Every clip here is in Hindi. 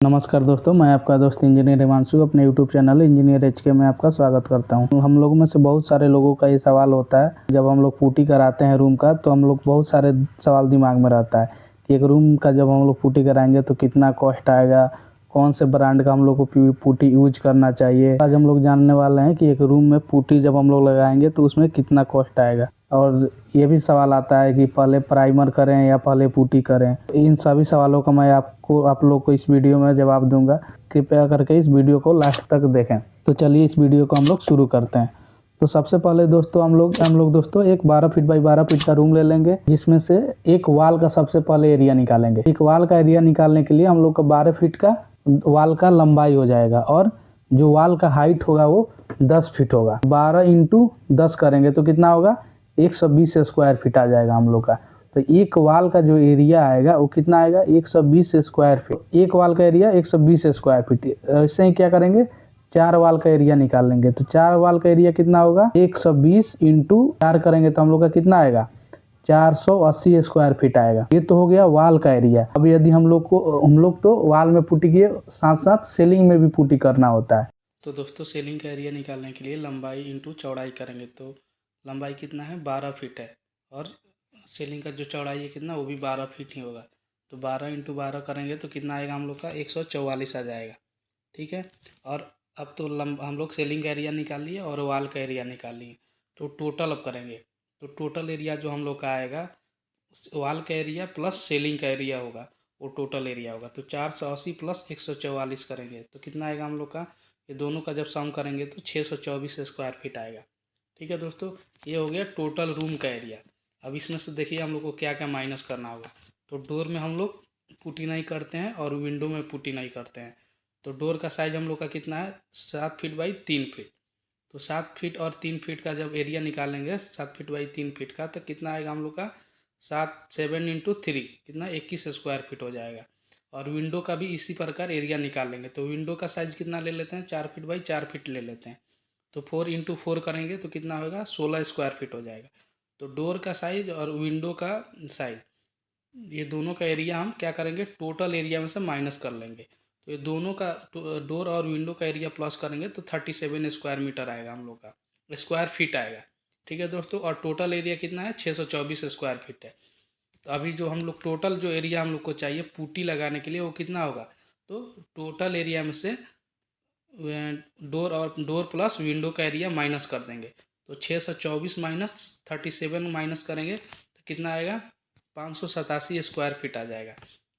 नमस्कार दोस्तों, मैं आपका दोस्त इंजीनियर हिमांशु अपने यूट्यूब चैनल इंजीनियर एचके में आपका स्वागत करता हूं। हम लोगों में से बहुत सारे लोगों का ये सवाल होता है, जब हम लोग पुट्टी कराते हैं रूम का तो हम लोग बहुत सारे सवाल दिमाग में रहता है कि एक रूम का जब हम लोग पुट्टी कराएंगे तो कितना कॉस्ट आएगा, कौन से ब्रांड का हम लोग को पुट्टी यूज करना चाहिए। आज हम लोग जानने वाले हैं कि एक रूम में पुट्टी जब हम लोग लगाएंगे तो उसमें कितना कॉस्ट आएगा। और ये भी सवाल आता है कि पहले प्राइमर करें या पहले पुट्टी करें। इन सभी सवालों का मैं आप लोग को इस वीडियो में जवाब दूंगा। कृपया करके इस वीडियो को लास्ट तक देखें। तो चलिए इस वीडियो को हम लोग शुरू करते हैं। तो सबसे पहले दोस्तों हम लोग दोस्तों एक 12 फीट बाई 12 फीट का रूम ले लेंगे, जिसमें से एक वाल का सबसे पहले एरिया निकालेंगे। एक वाल का एरिया निकालने के लिए हम लोग का 12 फीट का वाल का लंबाई हो जाएगा और जो वाल का हाइट होगा वो 10 फीट होगा। 12 इंटू 10 करेंगे तो कितना होगा, 120 स्क्वायर फीट आ जाएगा हम लोग का। तो एक वाल का जो एरिया आएगा वो कितना आएगा, 120 स्क्वायर फीट। एक वाल का एरिया 120 स्क्वायर फीट। ऐसे ही क्या करेंगे, 4 वाल का एरिया निकाल लेंगे। तो 4 वाल का एरिया कितना होगा, 120 इंटू 4 करेंगे तो हम लोग का कितना आएगा, 480 स्क्वायर फीट आएगा। ये तो हो गया वाल का एरिया। अब यदि हम लोग तो वाल में पुट्टी के साथ साथ सीलिंग में भी पुट्टी करना होता है। तो दोस्तों सीलिंग का एरिया निकालने के लिए लंबाई इंटू चौड़ाई करेंगे। तो लंबाई कितना है, 12 फीट है और सीलिंग का जो चौड़ाई है कितना, वो भी 12 फीट ही होगा। तो 12 इंटू 12 करेंगे तो कितना आएगा हम लोग का, 144 आ जाएगा। ठीक है। और अब तो हम लोग सीलिंग का एरिया निकाल लिए और वाल का एरिया निकाल लिए। तो टोटल अब करेंगे। तो टोटल एरिया जो हम लोग का आएगा, वाल का एरिया प्लस सीलिंग का एरिया होगा, वो टोटल एरिया होगा। तो 480 प्लस 144 करेंगे तो कितना आएगा हम लोग का, ये दोनों का जब सम करेंगे तो 624 स्क्वायर फीट आएगा। ठीक है दोस्तों, ये हो गया टोटल रूम का एरिया। अब इसमें से देखिए हम लोग को क्या क्या माइनस करना होगा। तो डोर में हम लोग पुट्टी नहीं करते हैं और विंडो में पुट्टी नहीं करते हैं। तो डोर का साइज हम लोग का कितना है, 7 फीट बाई 3 फीट। तो 7 फीट और 3 फीट का जब एरिया निकालेंगे 7 फीट बाई 3 फीट का, तो कितना आएगा हम लोग का, 7 इंटू 3 कितना, 21 स्क्वायर फीट हो जाएगा। और विंडो का भी इसी प्रकार एरिया निकाल लेंगे। तो विंडो का साइज कितना ले लेते हैं, 4 फीट बाई 4 फीट ले लेते हैं। तो 4 इंटू 4 करेंगे तो कितना होगा, 16 स्क्वायर फीट हो जाएगा। तो डोर का साइज और विंडो का साइज, ये दोनों का एरिया हम क्या करेंगे, टोटल एरिया में से माइनस कर लेंगे। तो ये दोनों का डोर और विंडो का एरिया प्लस करेंगे तो 37 स्क्वायर मीटर आएगा हम लोग का, स्क्वायर फीट आएगा। ठीक है दोस्तों, और टोटल एरिया कितना है, 624 स्क्वायर फीट है। तो अभी जो हम लोग टोटल जो एरिया हम लोग को चाहिए पुट्टी लगाने के लिए वो कितना होगा, तो टोटल एरिया में से डोर प्लस विंडो का एरिया माइनस कर देंगे। तो 624 माइनस 37 माइनस करेंगे तो कितना आएगा, 587 स्क्वायर फीट आ जाएगा।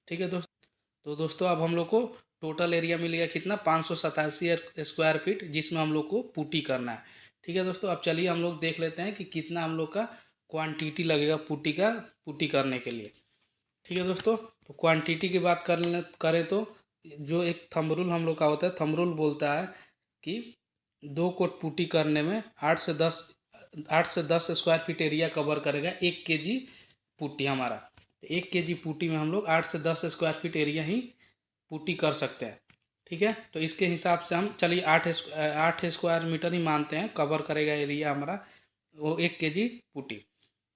ठीक है दोस्तों, तो दोस्तों अब हम लोग को टोटल एरिया मिल गया कितना, 587 स्क्वायर फीट, जिसमें हम लोग को पुट्टी करना है। ठीक है दोस्तों, अब चलिए हम लोग देख लेते हैं कि कितना हम लोग का क्वांटिटी लगेगा पुट्टी करने के लिए। ठीक है दोस्तों, तो क्वांटिटी की बात करें तो जो एक थंब रूल हम लोग का होता है, थंब रूल बोलता है कि 2 कोट पुट्टी करने में 8 से 10 स्क्वायर फीट एरिया कवर करेगा 1 केजी पुट्टी हमारा। तो 1 केजी पुट्टी में हम लोग 8 से 10 स्क्वायर फीट एरिया ही पुट्टी कर सकते हैं। ठीक है, तो इसके हिसाब से हम चलिए 8 स्क्वायर मीटर ही मानते हैं कवर करेगा एरिया हमारा वो 1 केजी पुट्टी।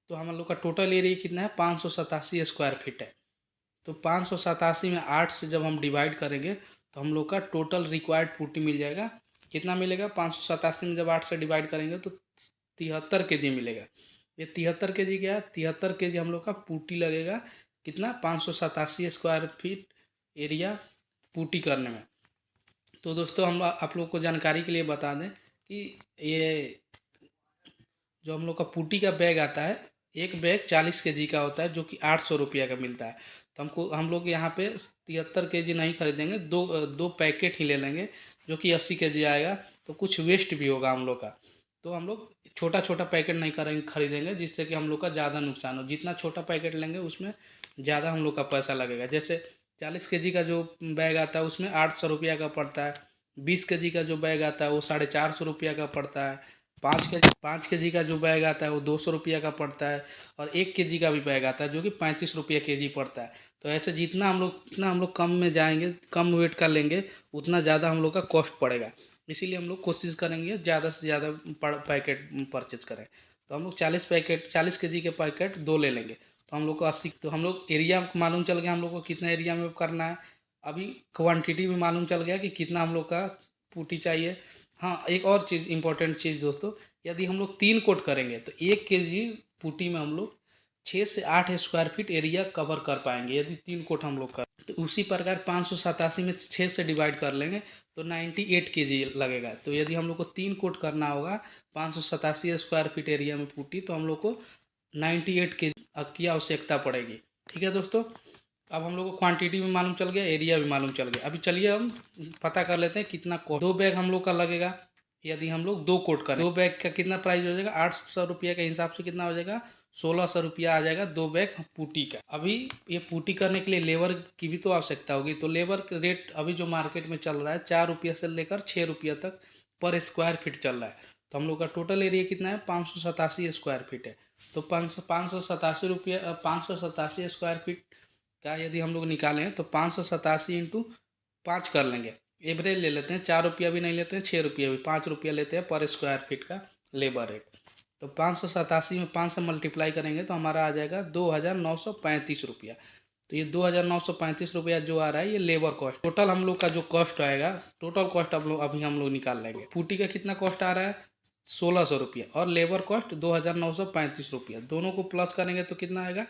तो हम लोग का टोटल एरिया कितना है, 587 स्क्वायर फीट है। तो 587 में 8 से जब हम डिवाइड करेंगे तो हम लोग का टोटल रिक्वायर्ड पुट्टी मिल जाएगा। कितना मिलेगा, 587 में जब 8 से डिवाइड करेंगे तो 73 केजी मिलेगा। ये 73 केजी क्या है, 73 केजी हम लोग का पुट्टी लगेगा कितना, 587 स्क्वायर फीट एरिया पुट्टी करने में। तो दोस्तों हम आप लोग को जानकारी के लिए बता दें कि ये जो हम लोग का पुट्टी का बैग आता है, एक बैग 40 केजी का होता है जो कि 800 रुपया का मिलता है। तो हम लोग यहाँ पे 73 केजी नहीं खरीदेंगे, दो पैकेट ही ले लेंगे जो कि 80 केजी आएगा। तो कुछ वेस्ट भी होगा हम लोग का, तो हम लोग छोटा छोटा पैकेट नहीं खरीदेंगे जिससे कि हम लोग का ज़्यादा नुकसान हो। जितना छोटा पैकेट लेंगे उसमें ज़्यादा हम लोग का पैसा लगेगा। जैसे 40 केजी का जो बैग आता है उसमें 800 रुपया का पड़ता है। 20 केजी का जो बैग आता है वो 450 रुपया का पड़ता है। 5 केजी का जो बैग आता है वो 200 रुपया का पड़ता है। और 1 केजी का भी बैग आता है जो कि 35 रुपया केजी पड़ता है। तो ऐसे जितना हम लोग कम में जाएंगे, कम वेट का लेंगे, उतना ज़्यादा हम लोग का कॉस्ट पड़ेगा। इसीलिए हम लोग कोशिश करेंगे ज़्यादा से ज़्यादा पैकेट परचेज करें। तो हम लोग 40 केजी के पैकेट 2 ले लेंगे। तो हम लोग को 80, तो हम लोग एरिया मालूम चल गया हम लोग को कितना एरिया में करना है। अभी क्वांटिटी भी मालूम चल गया कि कितना हम लोग का पुट्टी चाहिए। हाँ, एक और चीज़, इम्पोर्टेंट चीज़ दोस्तों, यदि हम लोग 3 कोट करेंगे तो 1 केजी पुट्टी में हम लोग 6 से 8 स्क्वायर फीट एरिया कवर कर पाएंगे, यदि 3 कोट हम लोग कर। तो उसी प्रकार 587 में 6 से डिवाइड कर लेंगे तो 98 केजी लगेगा। तो यदि हम लोग को 3 कोट करना होगा 587 स्क्वायर फीट एरिया में पुट्टी, तो हम लोग को 98 केजी की आवश्यकता पड़ेगी। ठीक है दोस्तों, अब हम लोग को क्वांटिटी भी मालूम चल गया, एरिया भी मालूम चल गया। अभी चलिए हम पता कर लेते हैं कितना कोट। 2 बैग हम लोग का लगेगा, यदि हम लोग 2 कोट करें। 2 बैग का कितना प्राइस हो जाएगा, 800 रुपये के हिसाब से कितना हो जाएगा, 1600 रुपया आ जाएगा 2 बैग पुट्टी का। अभी ये पुट्टी करने के लिए लेबर की भी तो आवश्यकता होगी, तो लेबर का रेट अभी जो मार्केट में चल रहा है 4 रुपये से लेकर 6 रुपये तक पर स्क्वायर फीट चल रहा है। तो हम लोग का टोटल एरिया कितना है, 587 स्क्वायर फीट है। तो 587 स्क्वायर फीट का यदि हम लोग निकालें तो 587 इंटू 5 कर लेंगे। एवरेज ले लेते हैं, 4 रुपया भी नहीं लेते हैं, 6 रुपया भी, 5 रुपया लेते हैं पर स्क्वायर फीट का लेबर रेट। तो 587 में 5 से मल्टीप्लाई करेंगे तो हमारा आ जाएगा 2935 रुपया। तो ये 2935 रुपया जो आ रहा है ये लेबर कॉस्ट। टोटल हम लोग का जो कॉस्ट आएगा, टोटल कॉस्ट अभी हम लोग निकाल लेंगे। पुट्टी का कितना कॉस्ट आ रहा है, 1600 रुपया, और लेबर कॉस्ट 2935 रुपया। दोनों को प्लस करेंगे तो कितना आएगा,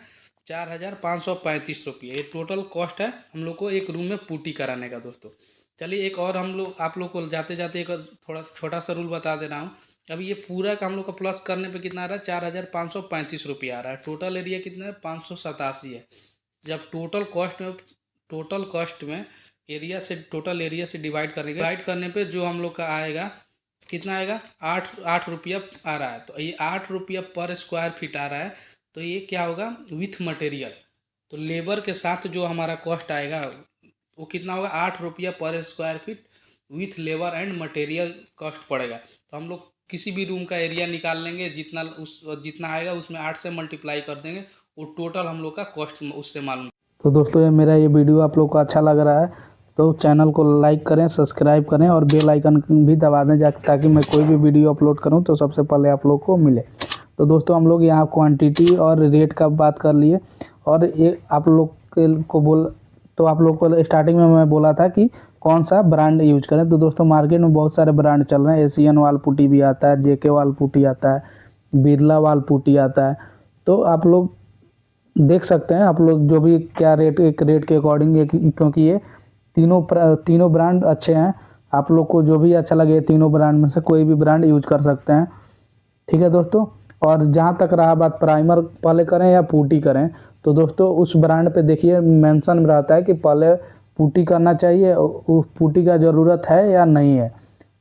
4535 रुपये। ये टोटल कॉस्ट है हम लोग को एक रूम में पुट्टी कराने का दोस्तों। चलिए एक और हम लोग आप लोग को जाते जाते एक थोड़ा छोटा सा रूल बता दे रहा हूँ। अभी ये पूरा का हम लोग का प्लस करने पे कितना आ रहा है, 4535 रुपया आ रहा है। टोटल एरिया कितना है, 587 है। जब टोटल कॉस्ट में एरिया से, टोटल एरिया से डिवाइड करने पे जो हम लोग का आएगा, कितना आएगा, 8 रुपया आ रहा है। तो ये 8 रुपया पर स्क्वायर फीट आ रहा है। तो ये क्या होगा, विथ मटेरियल। तो लेबर के साथ जो हमारा कॉस्ट आएगा वो कितना होगा, 8 रुपया पर square feet with labour and material cost पड़ेगा। तो हम लोग किसी भी रूम का एरिया निकाल लेंगे, जितना आएगा उसमें 8 से मल्टीप्लाई कर देंगे, वो टोटल हम लोग का कॉस्ट उससे मालूम। तो दोस्तों ये मेरा ये वीडियो आप लोग को अच्छा लग रहा है तो चैनल को लाइक करें, सब्सक्राइब करें और बेल आइकन भी दबा दें, ताकि मैं कोई भी वीडियो अपलोड करूं तो सबसे पहले आप लोग को मिले। तो दोस्तों हम लोग यहाँ क्वांटिटी और रेट का बात कर लिए, और ये आप लोग को आप लोग को स्टार्टिंग में मैं बोला था कि कौन सा ब्रांड यूज करें। तो दोस्तों मार्केट में बहुत सारे ब्रांड चल रहे हैं, एशियन वाल पुट्टी भी आता है, जेके वाल पुट्टी आता है, बिरला वाल पुट्टी आता है। तो आप लोग देख सकते हैं, आप लोग जो भी क्या रेट, एक रेट के अकॉर्डिंग, क्योंकि ये तीनों ब्रांड अच्छे हैं। आप लोग को जो भी अच्छा लगे तीनों ब्रांड में से कोई भी ब्रांड यूज कर सकते हैं। ठीक है दोस्तों, और जहाँ तक रहा बात प्राइमर पहले करें या पुट्टी करें, तो दोस्तों उस ब्रांड पे देखिए मेंशन रहता है कि पहले पुट्टी करना चाहिए, उस पुट्टी का ज़रूरत है या नहीं है,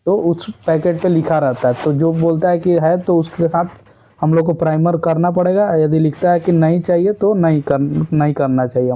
तो उस पैकेट पे लिखा रहता है। तो जो बोलता है कि है तो उसके साथ हम लोग को प्राइमर करना पड़ेगा। यदि लिखता है कि नहीं चाहिए तो नहीं करना चाहिए।